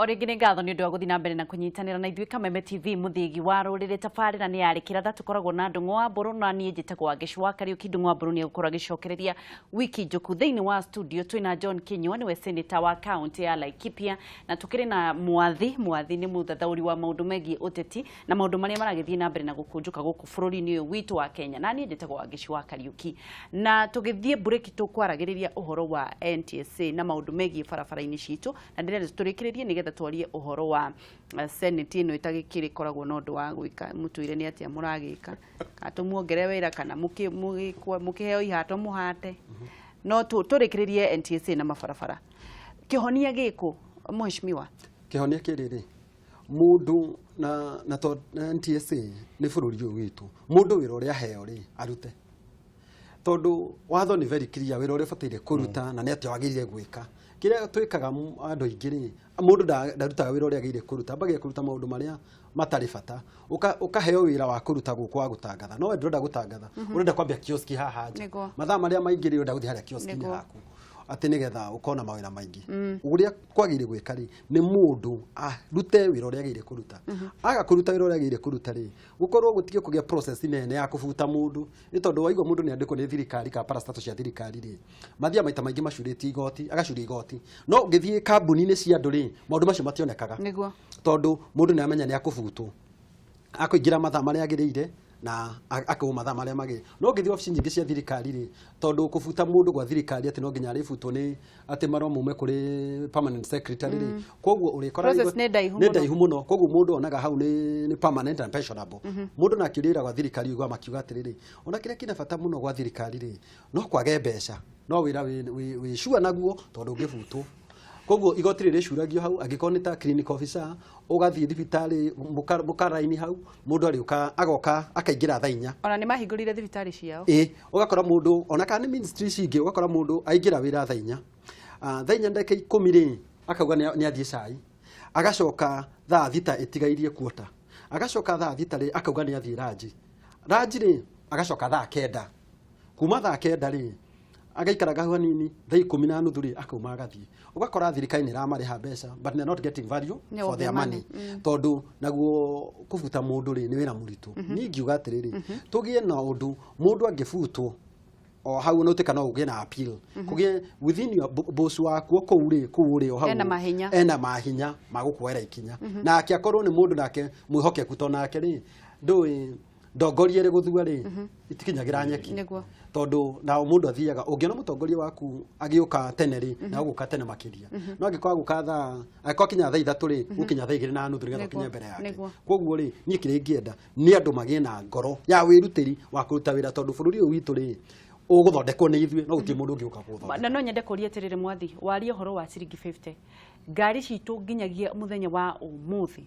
Origine ngatho ni undu wa guthi na mbere na kunyitanira na ithuĩ Kameme TV muthigi wa rũrĩrĩ tabarĩra nĩ yarĩkĩra tukoragwo na ndung'u wa mbũrũ na niĩ njĩtagwo wa Gĩcũa Kariuki ndung'u wa mbũrũ nĩ gũkorwo agĩcokereria wiki njoku thĩinĩ wa studio twĩna John Kinyua niwe senator wa county ya Laikipia na tukĩrĩ na mwathi nĩ mũthathaũri wa maũndũ megiĩ ũteti na maũndũ marĩa maragĩthiĩ na mbere na gũkũnjũka gũkũ bũrũri-inĩ ũyũ witũ wa Kenya na niĩ njĩtagwo wa Gĩcũa Kariuki na tũgĩthiĩ break tũkwaragĩrĩria ũhoro wa NTSA na maũndũ megiĩ barabara-inĩ citũ na ndĩrenda tũrĩkĩrĩrie nĩgetha twarie ũhoro wa Senate ĩno ĩtagĩkĩrĩ koragwo na ũndũ wa gwĩka mũtũire nĩ atĩa mũragĩka atũmuongere wĩra kana mũkĩheo ihato mũhate no tũrĩkĩrĩrie NTSA na mabarabara kĩhonia gĩkũ mheshimiwa kĩhonia kĩrĩrĩ mũndũ na NTSA nĩ bũrũri ũyũ witũ mũndũ wĩra ũrĩa aheo rĩ arute tondũ watho nĩ very clear wĩra ũrĩa ũbataire kũruta na nĩ atĩa wagĩrĩire gwĩka kĩrĩa twĩkaga andũ aingĩ rĩ mũndũ ndarutaga wĩra ũrĩa agĩrĩire kũruta ambagia kũruta maũndũ marĩa matarĩ bata ũkaheo wĩra wa kũruta gũkũ wa gũtangatha no ndũrenda gũtangatha ũrenda kwambia kioski haha nja mathaa marĩa maingĩ rĩ ũrenda gũthiĩ harĩa kioski-inĩ haku atĩ nĩgetha ũkona mawĩra maingĩ ũrĩa kwagĩrĩire gwĩka rĩ nĩ mũndũ arute wĩra ũrĩa agĩrĩire kũruta aga kũruta wĩra ũrĩa agĩrĩire kũruta rĩ gũkorwo gũtige kũgĩa process nene ya kũbuta mũndũ nĩ tondũ waigua mũndũ nĩ andĩkwo nĩ thirikari ka parastatus cia thirikari rĩ mathia maita maingĩ macurĩtie igoti agacuria igoti no ũngĩthiĩ kambuni-inĩ cia andũ rĩ maũndũ macio mationekaga tondũ mũndũ nĩ amenya nĩ akũbutwo akũingĩra mathaa marĩa agĩrĩire na akauma mathaa marĩa magĩ no ngĩthii ofici nyingĩ cia thirikari rĩ tondũ kũbuta mũndũ gwa thirikari atĩ no nginya arĩbutwo nĩ atĩ marũa mume kũrĩ permanent secretary rĩ koguo ũrĩkora nĩ ndaihu mũno koguo mũndũ onaga hau nĩ permanent and pensionable mũndũ na akĩrĩra gwa thirikari gwa makiuga atĩrĩrĩ ona kĩrĩa kĩna bata mũno gwa thirikari rĩ no kwage mbeca no wĩra wĩ sure naguo tondũ ũngĩbutwo koguo igoti rĩrĩcuragio hau angĩkorwo nĩ ta clinic officer ũgathiĩ thibitarĩ mũkaraini hau mũndũ arĩũka agoka akaingĩra thaa 4 ona nĩ mahingũrire thibitarĩ ciao ũgakora mũndũ ona kana nĩ ministry cingĩ ũgakora mũndũ aingĩra wĩra thaa 4 thaa 4 ndagĩka 10 rĩ akauga nĩ athiĩ cai agacoka thaa 6 ĩtigairie kuota agacoka thaa 6 rĩ akauga nĩ athiĩ ranji rĩ agacoka thaa 9 kuma thaa 9 rĩ agaikaraga hau hanini thaa 10:30 rĩ akauma agathiĩ ugakora thirikari nĩ ĩramarĩha mbeca but they are not getting value for their money tondũ naguo kũbuta mũndũ rĩ nĩ wĩra mũritũ niĩ ngiuga atĩrĩrĩ tũgĩe na ũndũ mũndũ angĩbutwo o hau no teka no ũgĩe na appeal kũgĩe within your boss waku kũu rĩ o hau ena mahinya ma gũkuoera ikinya na akĩakorwo nĩ mũndũ nake mwĩhokeku to nake rĩ ndũĩ ndongoria rĩ gũthua rĩ itikinyagira nyeki tondu nao mundu athiaga ungiona mutongoria waku agĩũka tene rĩ na ũgũka tene makĩria no angĩkorwo agũka thaa angĩkorwo kinya thaa 3 rĩ gũkinya thaa 2:30 nĩgetha kinya mbere yake koguo rĩ niĩ kĩrĩa ingĩenda nĩ andũ magĩe na ngoro ya wĩrutĩri wa kũruta wĩra tondu bũrũri ũyũ witũ rĩ ũgũthondekwo nĩ ithuĩ no gũtirĩ mũndũ ũngĩũka gũthondeka na no nyende kũria atĩrĩrĩ mwathi waria ũhoro wa ciringi 50 ngari citũ nginyagia mũthenya wa ũmũthĩ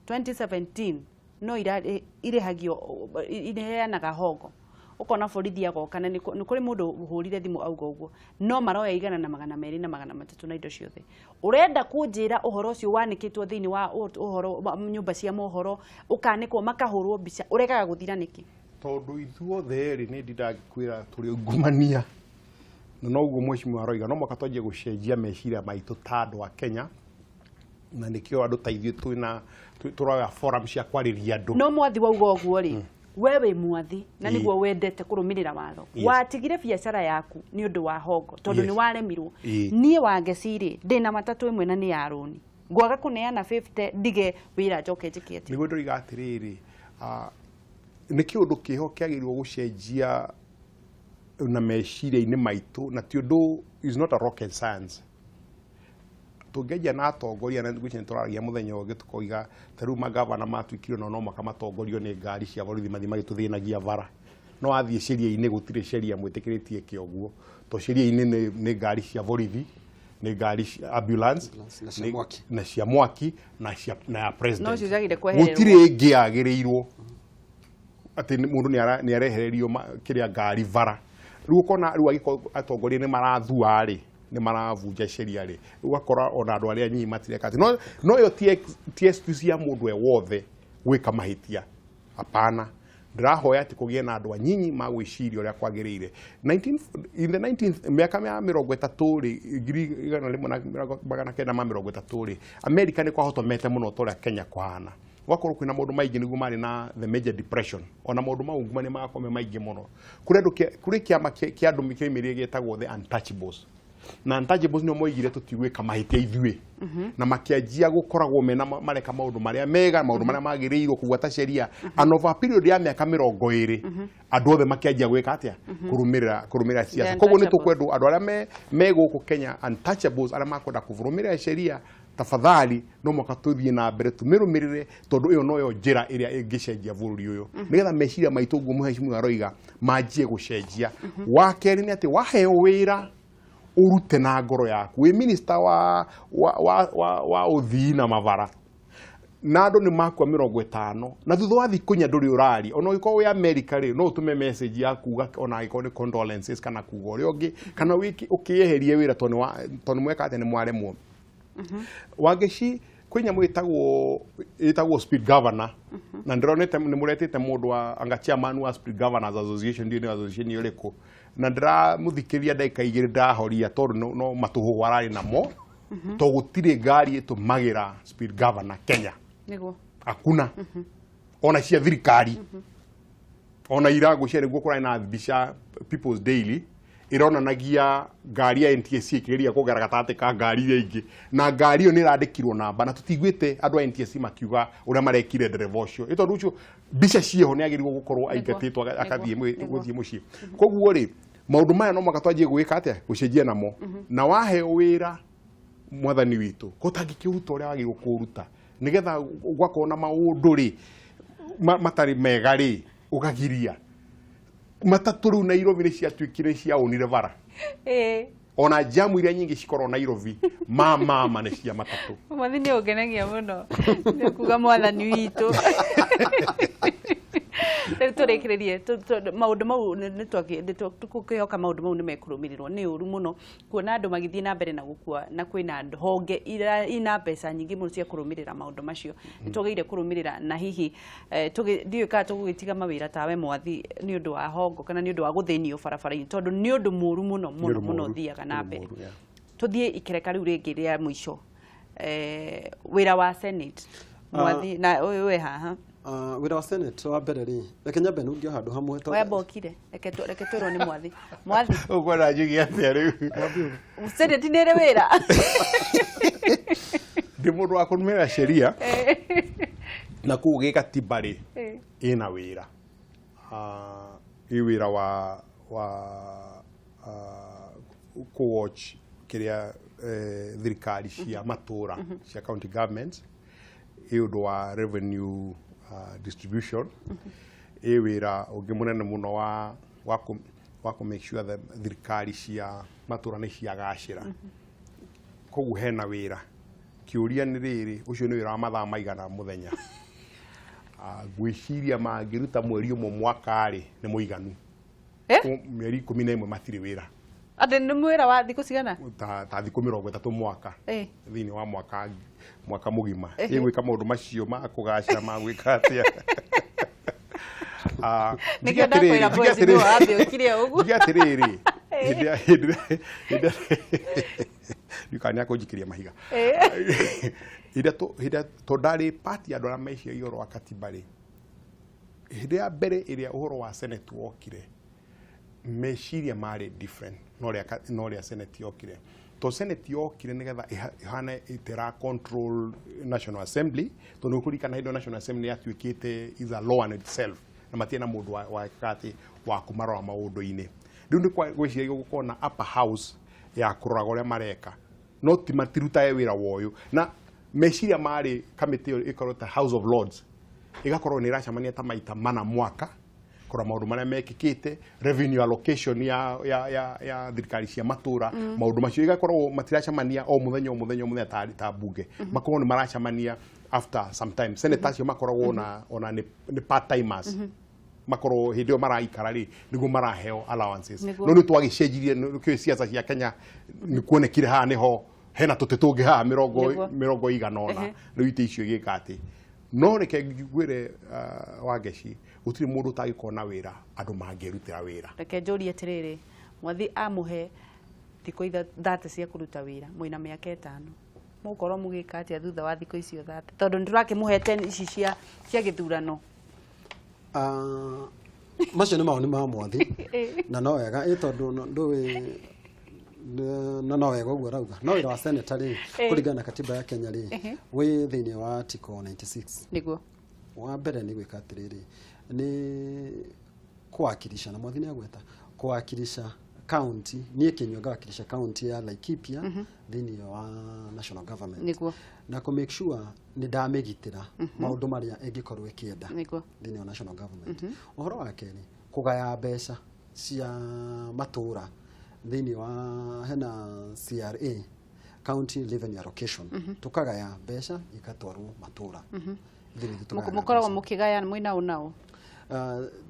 2017 no irĩhagio iheanaga hongo ukona borithi agoka na nĩ kũrĩ mũndũ ũhũrire thimũ auga ũguo no maroya igana na 200 na 300 na indo ciothe urenda kũnjĩra ũhoro ũcio wanĩkĩtwo thĩinĩ wa ũhoro nyũmba cia mohoro ũkanĩkwo makahũrwo mbica ũrekaga gũthira nĩkĩ tondũ ithuothe rĩ nĩ ndĩrakwĩra tũrĩ ungumania no ũguo mheshimiwa aroiga no mũhaka twanjie gũcenjia meciria maitũ ta andũ a Kenya na nĩkĩo andũ ta ithuĩ tũroya forum cia kwarĩria andũ no mwathi wauga ũguo rĩ we wĩ mwathi na nĩguo wendete kũrũmĩrĩra watho watigire biacara yaku nĩ ũndũ wa hongo tondũ nĩ waremirwo niĩ wangecirĩ ndĩna matatũ ĩmwe na nĩ ya rũni ngwaga kũneana 50 ndige wĩra njoke njĩke atĩ nĩguo ndoiga atĩrĩrĩ nĩ kĩũndũ kĩho kĩagĩrĩirwo gũcenjia na meciria-inĩ maitũ na ti ũndũ is not a rocket science tũngĩenja na atongoria na ngwĩciria tũraragia mũthenya ũngĩ tũkoiga tarĩu magavana matuĩkire no makamatongorio nĩ ngari cia borithi mathi magĩtũthĩnagia bara no athiĩ sheria-inĩ gũtirĩ sheria mwĩtĩkĩrĩtie kĩoguo to sheria-inĩ nĩ ngari cia borithi nĩ ngari ambulance na cia mwaki na ya president gũtirĩ ĩngĩ yagĩrĩirwo atĩ mũndũ nĩ arehererio kĩrĩa ngari bara rĩu ũkona rĩu agĩkorwo atongoria nĩ marathua rĩ nĩ maravunja sheria rĩ ugakora ona andũ arĩa anyi matireka atĩ no yo ti excuse ya mũndũ wothe gwĩka mahĩtia hapana ndirahoya ati kugie na andu anyinyi magwiciria uria kwagirire. In the 19th miaka ya 30 ri igana rimwe na 1930 ri America ni kwahotomete muno toria Kenya kwahana wakorwo kwina maundu maingi niguo mari na the major depression ona maundu mau nguma ni makome maingi muno kuri kiama kia andu mikimirie getagwo the untouchables na untouchables no moigire tutigwika mahitia ithuĩ na makianjia gukoragwo mena mareka maundu maria mega maundu maria magiriirwo kugwata sheria and over a period ya miaka 20 andu othe makianjia gwika atia kurumirira siasa koguo ni tukwendu andu aria me guku Kenya untouchables aria makwenda kuvurumirira sheria tafadhali no mwaka tuthie na mbere tumirumirire tondu iyo noyo njira iria ingicenjia bururi uyu nigetha meciria maitu guo muhecimu aroiga manjie gucenjia wa keri ni ati waheo wira urute na ngoro yaku we minister wa uthii na mavara na andu ni makwa 50 na thutha wa thiku nya nduri urari ona iko we America ri no utume message yaku ona iko ni condolences kana kuga uri ongi kana wiki ukieherie wira tonu mweka ati ni mwaremwo wageci kwinya mwitagwo speed governor na ndironete ni muretete mundu anga chairman wa speed governors association ndi association yoriku na ndira muthikiria ndaika igiri ndahoria tondu no matuhu warari namo to gutire ngari itumagira speed governor Kenya niguo hakuna ona cia thirikari ona irago cia niguo kurai na bisha people's daily ironanagia ngari ya NTSC ikigeria kugera gatate ka ngari iria ingi na ngari iyo ni irandikirwo namba na tutigwite andu a NTSC makiuga uria marekire ndereva ucio itondu ucio bica cieho ni agirirwo gukorwo aingatitwo akathie guthie mucii koguo ri maundu maya no makatwanjie gwika atia gucenjia namo na waheo wira mwathani witu ko tangikiruta uria wagirwo kuruta nigetha gwakona maundu ri matari mega ri ugagiria matatu riu Nairobi ni ciatuikire cia unire bara ona jamu iria nyingi cikoro Nairobi mama ni cia matatu mwathi ni ugenagia muno ni kuga mwathani witu turekererie maundu mau ni tukihoka maundu mau ni mekurumirirwo ni uru muno kuona andu magithie na mbere na gukua na kwina honge ina pesa nyingi muno cia kurumirira maundu macio tugeire kurumirira na hihi ndiyo ka tugitiga mawira tawe mwathi ni undu wa hongo kana ni undu wa guthinio barabara tondu ni undu muru muno thiaga na mbere tuthie ikereka riu ringi ria mwisho wira wa Senate mwathi na we haha wira wa Senate wa mbere ri reke nyambe nungio handu hamwe to webokire reke twirwo ni mwathi ugora njugi atia riu Senate ni ri wira ndi mundu wa kunumira sheria na kuge katiba ri ina wira i wira wa ku watch kiria thirikari cia matura cia county governments i undu wa revenue distribution wira ungi munene muno wa ku make sure that thirikari cia matura ni cia gacira kogu hena wira kiuria ni riri ucio ni wira wa mathaa maigana muthenya gwiciria mangiruta mweri umwe mwaka ri ni muiganu mieri 11 matiri wira ade ni mwira wa thiku cigana ta thiku 30 mwaka thini wa mwaka mugima igwika maundu macio ma kugacira magwika atia nikia ndakwira boys no ambe ukire ugu atiriri yukania kujikiria mahiga hida to ndari party andu aria maicia igoro wa katiba ri hida ya mbere iria uhoro wa Senate wokire meciria mari different no ria Senate yokire to Senate yokire nigetha ihana itera control National Assembly to nukurikana hido National Assembly yatuikite is a law in itself na matiena mundu wa kati wa kumarwa maundu-ini riu ni gwiciria gukona upper house ya kuroraga uria mareka no ti matiruta wira woyu na meciria mari committee ikorota House of Lords igakorwo ni iracamania ta maita mana mwaka kora maundu maria mekikite revenue allocation ya thirikari cia matura maundu macio igakorwo matiracamania o muthenya ta bunge makorwo ni maracamania after some time senators makoragwo ona ni part timers makorwo hindio maraikara ri niguo maraheo allowances no ni twagicenjirie kio siasa cia Kenya ni kuonekire ha niho hena tutetungi ha 100 iganona riu ite icio gikati no reke ngwire Wangeci gutire mundu utagikona wira andu mangirutira wira reke njuri atiriri mwathi amuhe thiko thate cia kuruta wira mwina miaka 5 mukorwo mugika atia thutha wa thiko icio thate tondu ndirakimuhete ici cia githurano macio nĩ maoni ma mwathi na no wega tondu ndũĩ na no wega ũguo rauga no wĩra wa senator rĩ kũringana na katiba ya Kenya rĩ wĩ thĩinĩ wa article 96 nĩguo wa mbere nĩ gwĩka atĩrĩrĩ nĩ kuwakilisha na mwathi nĩ agweta kuwakilisha county niĩ Kenya ngawakilisha county ya Laikipia thĩinĩ wa national government nĩguo na ku make sure nĩ ndamĩgitĩra maũndũ marĩa ĩngĩkorwo ĩkĩenda nĩguo thĩinĩ wa national government ũhoro wa kerĩ kũgaya mbeca cia matũra thĩinĩ wa hena CRA county revenue allocation tukagaya mbeca ikatwarwo matũra mukoragwo mukigaya mwina unao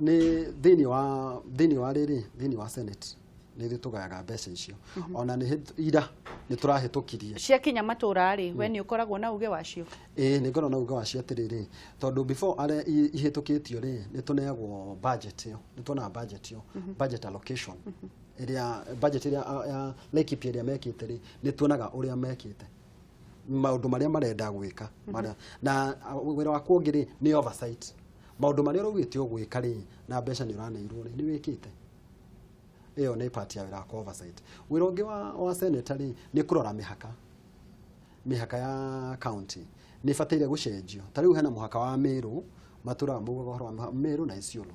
nĩ thĩinĩ wa senate nĩ tugayaga mbeca icio ona nĩ ira nĩ turahĩtũkirie cia kinya matũra rĩ we nĩ ukoragwo na uge wacio nĩ ngoragwo na uge wacio atĩrĩrĩ tondũ before are ihĩtũkĩtio rĩ nĩ tuneagwo budget ĩyo nĩ tuonaga budget ĩyo budget allocation budget ĩrĩa ya Laikipia ĩrĩa mekĩte rĩ nĩ tuonaga ũrĩa mekĩte maũndũ marĩa marenda gwĩka na wĩra wa kuongi rĩ nĩ oversight maũndũ marĩa ũrugĩte ũgwĩka rĩ na mbeca nĩ ũraneirwo rĩ nĩ wĩkĩte ĩyo nĩ part ya wĩra wa oversight wĩra ũngĩ wa senator rĩ nĩ kũrora mĩhaka ya county nĩ bataire gũcenjio ta rĩu hena mũhaka wa Meru matũra mũgo wa Meru na Isiolo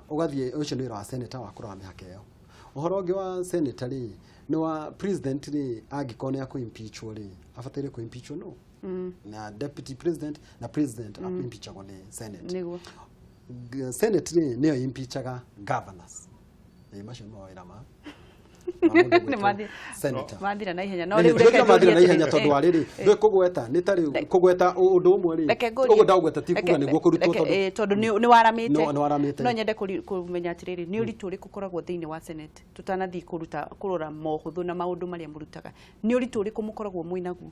ũgathiĩ ũcio nĩ wĩra wa senator wa kũrora mĩhaka ĩyo ũhoro ũngĩ wa senator rĩ nĩ wa president rĩ angĩkorwo nĩ akũimpeachwo rĩ abataire kũimpeachwo no na deputy president na president impeachagwo nĩ senate nĩguo senate rĩ nĩyo impeachaga governors macio no wĩra ma senator mathira na ihenya no rĩu reke mathira na ihenya tondũ arĩrĩ ndwe kũgweta nĩ tarĩ kũgweta ũndũ ũmwe rĩ ũguo ndagweta ti kuga nĩguo kũrutwo tondũ nĩ waramĩte no nyende kũmenya atĩrĩrĩ nĩ ũritũ ũrĩkũ ũkoragwo thĩinĩ wa senate tũtanathiĩ kũrora mohũthũ na maũndũ marĩa mũrutaga nĩ ũritũ ũrĩkũ mũkoragwo mwĩnaguo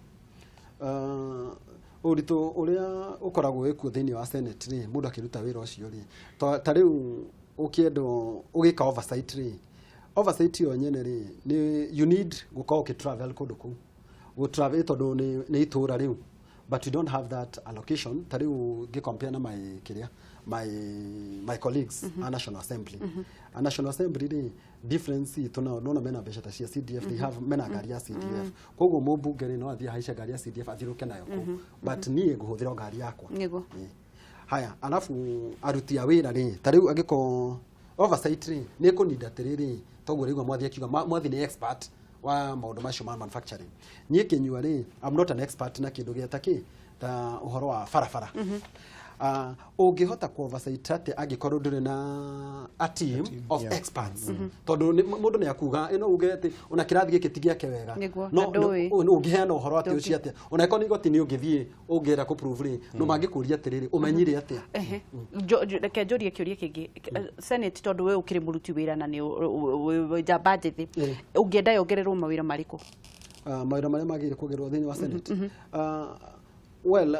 ũritũ ũrĩa ũkoragwo wĩkuo thĩinĩ wa senate rĩ mũndũ akĩruta wĩra ũcio rĩ ta rĩu ũkĩenda ũgĩka oversight rĩ oversight yo nyene rĩ you need gũkorwo ũkĩtravel kũndũ kũu gũtravel tondũ nĩ itũra rĩu but you don't have that allocation ta rĩu ngĩcompare na my colleagues a national assembly a national assembly rĩ difference tunaona mena mbeca ta cia CDF they have mena ngari ya CDF koguo mũmbunge rĩ no athiĩ haica ngari ya CDF athiruke nayo but niĩ ngũhũthĩra ngari yakwa haya alafu aruti a wĩra rĩ ta rĩu angĩkorwo oversight rĩ nĩ kũninda atĩrĩrĩ toguo rĩu mwathi akiuga mwathi nĩ expert wa maũndũ macio ma manufacturing niĩ Kĩnyua rĩ I'm not an expert na kĩndũ gĩa ta ũhoro wa barabara ũngĩhota ku oversight atĩ angĩkorwo ndũrĩ na a team of experts tondũ mũndũ nĩ akuga ĩno uge atĩ ona kĩrathi gĩkĩ ti gĩake wega no ũngĩheana ũhoro atĩ ũcio atĩa ona ĩkorwo nĩ igoti nĩ ũngĩthiĩ ũngĩera kũ prove rĩ no mangĩkũria atĩrĩrĩ ũmenyire atĩa reke njũrie kĩũria kĩngĩ senate tondũ we ũkĩrĩ mũruti wĩra na nĩ njamba njĩthĩ ũngĩenda yongererwo mawĩra marĩkũ mawĩra marĩa magĩrĩire kuongererwo thĩinĩ wa senate well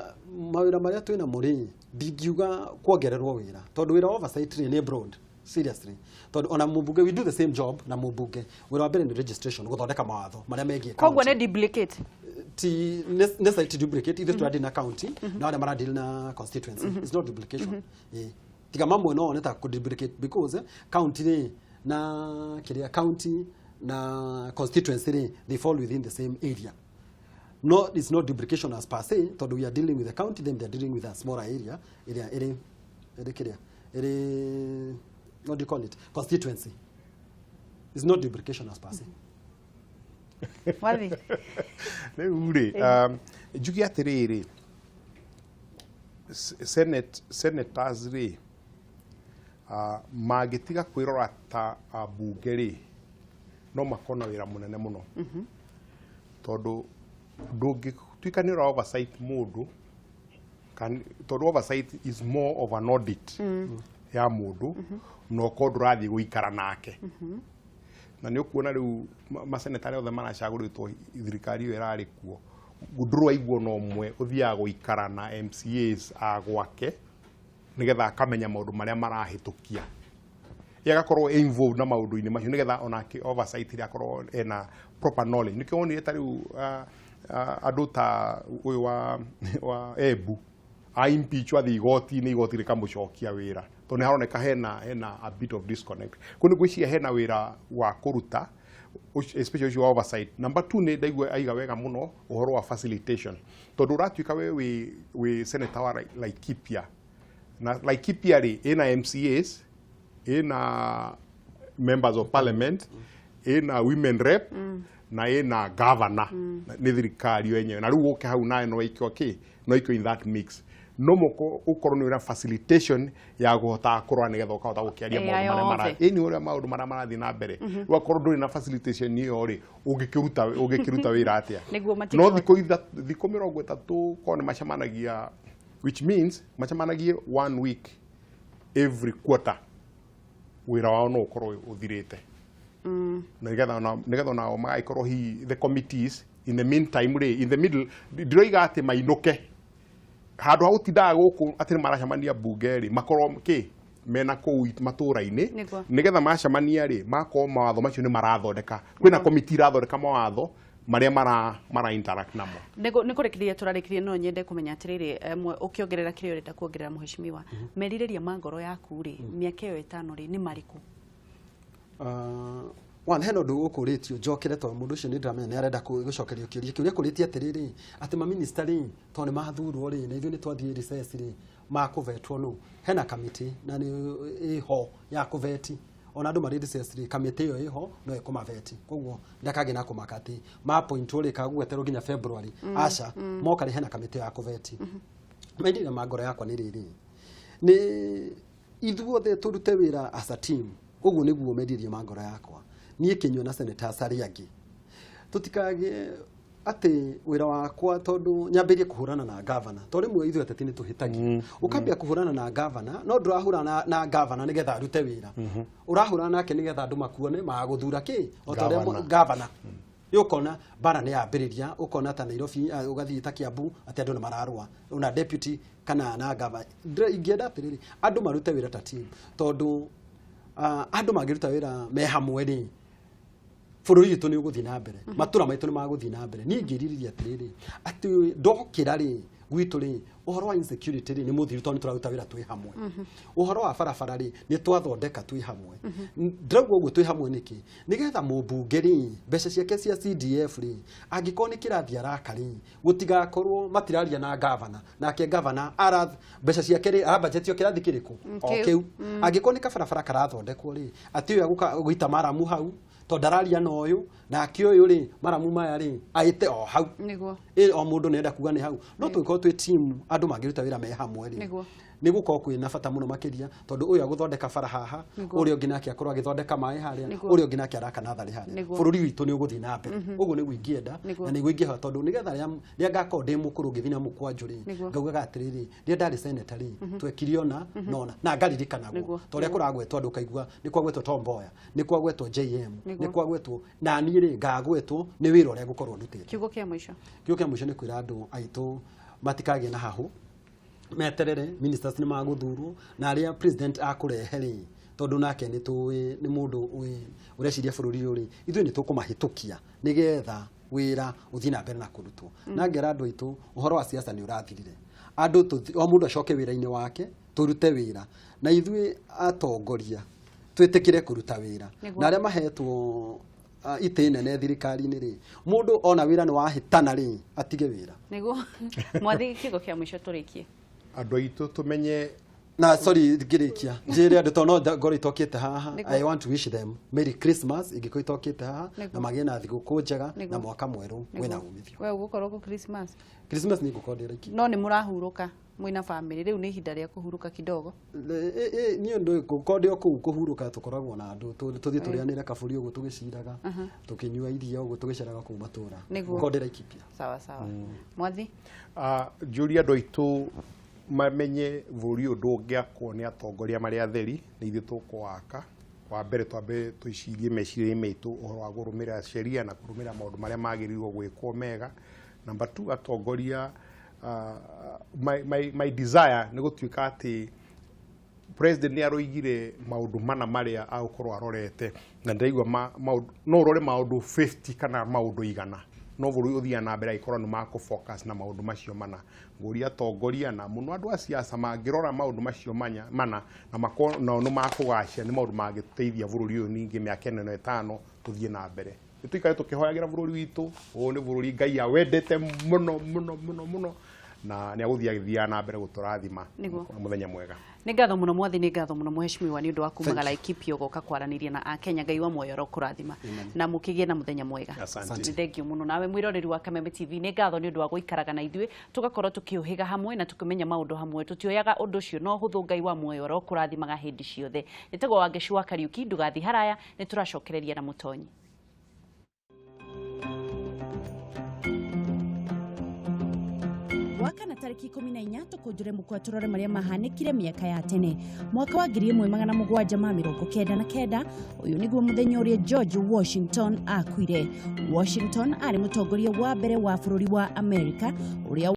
mawĩra marĩa twĩna mũrĩ ndingiuga kuongererwo wĩra tondũ wĩra wa oversight nĩ broad seriously tondũ ona mũmbunge we do the same job na mũmbunge wĩra wa mbere nĩ registration gũthondeka mawatho marĩa megiĩ koguo nĩ duplicate ti necessary duplicate either to na county na wale mara deal na constituency it's not duplication tiga mamwe no neta ku duplicate because county na kiria county na constituency they fall within the same area. No, it's not duplication as per se. So we are dealing with the county, then they are dealing with a smaller area. What do you call it? Constituency. It's not duplication as per se. Wathi. Jugi atiriri. Senators ri magitiga kwirora ta bunge ri no makona wira munene muno. Tondu tuikanira oversight mundu tondu oversight is more of an audit ya mundu no kondu rathi guikara nake na ni ukuona riu masenetari othe maracagũrĩtwo thirikari iyo irari kuo nduru aigwo no mwe uthia guikara na MCAs agwake nigetha akamenya maundu maria marahitukia yagakorwo involved na maundu-ini macio nigetha onake oversight ria korwo ena proper knowledge nikio wonire ta riu andu ta uyu wa Ebu impeach athi igoti-ini igoti rikamucokia wira to ni haroneka hena a bit of disconnect kuni gwiciria hena wira wa kuruta especially your oversight. Number 2 ni ndaigua aiga wega muno uhoro wa facilitation tondu uratuika we senator wa Laikipia na Laikipia ri ina MCAs ina members of parliament ina women rep na ina governor ni thirikari yenyewe na riu uke hau nae no ikio in that mix no moko ukorwo ni ura facilitation ya guhota kurwa ni getha ukahota gukiaria maundu maria marathi na mbere ugakorwo nduri na facilitation niyo ri ungikiruta wira atia no thiko 30 ko ni macemanagia which means macemanagia 1 week every quarter wira wao no ukorwo uthirite na nigetha nao magaikorwo the committees in the meantime ri in the middle ndiroiga ati mainuke handu hautindaga guku ati maracemania bunge ri makorwo mena kuu matura-ini nigetha macemania ri makorwo mawatho macio ni marathondeka kwina committee irathondeka mawatho maria mara interact namo nikurekiria turarikirie no nyende kumenya atiriri ukiongerera kirio urenda kuongerera muheshimiwa meririria mangoro yaku ri miaka iyo 5 ri ni mariku wan heno ndu ukuritio njokere to mundu ucio ni ndamenya ni arenda gucokerio kiuria kuritie atiriri ati ma minister ri to ni mathurwo ri na ithu ni twathie recess ri makuvetwo no hena committee na ni iho ya kuveti ona andu mari recess ri committee iyo iho no ikumaveti koguo ndakage na kumakati ma point uri kagweterwo ginya February aca moka ri hena committee ya kuveti maidira magoro yakwa ni riri ni ithuothe turute wira as a team koguo niguo medirie mangoro yakwa nie kinywa na senator Sariagi tutikage ati wira wakwa tondu nyambirie kuhurana na governor tori mwe ithu ateti ni tuhitagia ukambia kuhurana na governor no ndurahurana na governor nigetha arute wira urahurana nake nigetha andu makuone maguthura ki otore governor yukona bara ni yambiriria ukona ta Nairobi ugathii ta Kiambu ati andu ni mararua una deputy kana na governor ingienda atiriri andu marute wira ta team tondu andu magiruta wira me hamwe ri bururi gitu ni uguthi na mbere matura maitu ni maguthi na mbere ni ngiririria atiriri ati ndokira ri gwitu ri uhoro wa insecurity ri ni muthiru to ni turaruta wira twi hamwe uhoro wa barabara ri ni twathondeka twi hamwe ndragwo uguo twi hamwe niki nigetha mubunge ri mbeca ciake cia CDF ri angiko ni kirathi arakari gutigakorwo matiraria na governor nake governor arath mbeca ciake ri budget yo kirathi kiriku okay angiko ni kabarabara karathondekwo ri ati uyu guita maramu hau to dararia no uyu na akio uyu ri maramu maya ri aite o hau niguo o mundu nenda kuga ni hau no twiko twi team andu magiruta wira me hamwe ri niguko kwina bata muno makiria tondu uyu aguthondeka bara haha uri ungi nake akorwo agithondeka mai haria uri ungi nake araka nathari haria bururi witu ni uguthi na mbere uguo niguo ingienda na niguo ingiha tondu nigetha ria ngakoro ndi mukuru ngithina mukwanjuri ngaugaga atiriri ria ndari senator ri twekiriona nona na ngaririkana guo to ria kuragwetwo andu kaigua ni kwagwetwo Tomboya ni kwagwetwo JM ni kwagwetwo na ni ri ngagwetwo ni wira uria ngukorwo ndutite kiugo kia muico ni kwira andu aitu matikage na hahu meterere ministers ni maguthurwo na aria president akurehe tondu nake ni tuwi ni mundu ureciria bururi uri ithu ni tukumahitukia nigetha wira uthi na mbere na kurutwo na ngera andu itu uhoro wa siasa ni urathirire andu o mundu acoke wira-ini wake turute wira na ithu atongoria twitikire kuruta wira na aria mahetwo ite nene thirikari-ini ri mundu ona wira ni wahitana ri atige wira niguo mwathi kigo kia mwisho turikie andu aitu tumenye na sorry ngirikia njire andu to no ngoro itokite haha I want to wish them Merry Christmas igiko itokite haha na magie na thiguku njega na mwaka mweru wina umithio we ugukorwo ku Christmas ni gukondera iki no ni murahuruka mwina family riu ni ihinda ria kuhuruka kidogo ni ndu gukondio ku kuhuruka tukoragwo na andu tuthi turianire kaburi uguo tugiciraga tukinyua iria uguo tugiciraga ku matura gukondera ikipia sawa mwathi juria andu aitu mamenye buri undu ungiakwo ni atongoria maria atheri ni ithu tukwaka wa mbere twambe tuicirie meciria maitu uhoro wa gurumira sheria na kurumira maundu maria magirirwo gwikwo mega Number 2 atongoria my desire nĩ gũtuĩka atĩ president nĩ aroigire maũndũ mana marĩa agũkorwo arorete na ndaigua no ũrore maũndũ 50 kana maũndũ 100 no bũrũri ũthia na mbere ikorwo nĩ makũ focus na maũndũ macio mana ngũria atongoria na mũno andũ a siasa mangĩrora maũndũ macio mana na makona no makũgacĩra nĩ maũndũ mangĩteithia bũrũri ũyũ ningĩ mĩaka 5 tũthie na mbere nĩtũikare tũkĩhoyagĩra bũrũri witũ ũũ nĩ bũrũri Ngai awendete mũno na nĩ agũthia gĩthiaga na mbere gũtũrathima mũthenya mwega nĩ ngatho mũno mwathi nĩ ngatho mũno mheshimiwa nĩ ũndũ wa kumaga Laikipia goka kwaranĩria na Akenya Ngai wa muoyo rokũrathima na mũkĩgĩe na mũthenya mwega nĩ thengio mũno nawe mwĩroreri wa Kameme TV nĩ ngatho nĩ ũndũ wa gũikaraga na ithuĩ tũgakorwo tũkĩũhĩga hamwe na tũkĩmenya maũndũ hamwe tũtioyaga ũndũ ũcio no hũthũ Ngai wa muoyo rokũrathimaga hĩndĩ ciothe nĩtegwo wa Gĩcua Kariuki ndũgathi haraya nĩ tũracokereria na mũtonyi wakana tariki 14 tukujure mukwa turore maria mahanikire miaka ya tene mwaka wa 1799 uyu niguo muthenya uria George Washington akuire. Washington ari mutongoria wa mbere wa bũrũri wa America uria